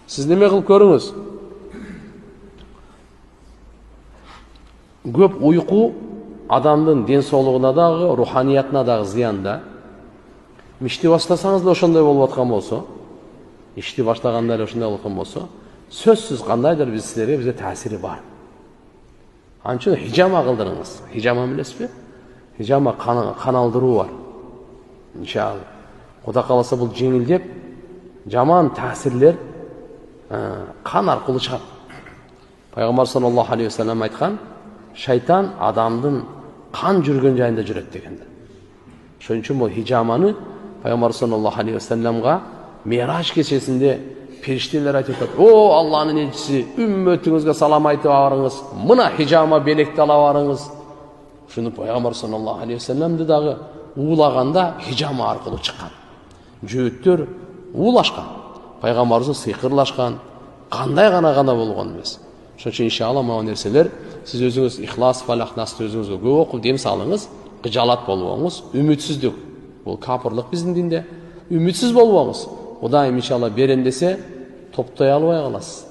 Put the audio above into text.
Сіз неме қылып көріңіз? Көп ұйқы адамдың денсаулығына дағы, руханиятына дағы зиянда. Ішті баштасаңыз да ошондой болуп аткан болсо, ішті баштаганда эле ошондой болуп аткан болсо, сөзсүз кандайдыр силерге бизге таасири бар. Анын үчүн хижама кылдырыңыз. Хижама билесизби? Хижама кан алдыруу бар. Иншалла. Кудай кааласа бул жеңилдеп, жаман таасирлер кан аркылуу чыгат. Пайгамбар саллаллаху алейхи ва саллям айткан, шайтан адамдын кан жүргөн жайында жүрөт деген. Ошон үчүн бул хижаманы Пайгамбар саллаллаху алейхи ва саллямга Мираж кечесинде периштелер айтып атат: "О, Алланын элчиси, үммөтүңүзгө салам айтып барыңыз. Мына хижама белекти ала барыңыз." Ошону Пайгамбар саллаллаху алейхи ва саллямды дагы уулаганда хижама аркылуу чыккан. Жөөттөр уулашкан. Пайгамбарыбыз сыйкырлашкан. Кандай гана болгон эмес. Ошон үчүн иншалла мына нерселер сиз өзүңүз ихлас, фалах, насты өзүңүзгө көп окуп дем салыңыз, кыжалат болбоңуз, үмүтсүздүк. Бул капырлык биздин динде. Үмүтсүз болбоңуз. Кудайым иншалла берем десе, топтой албай каласыз.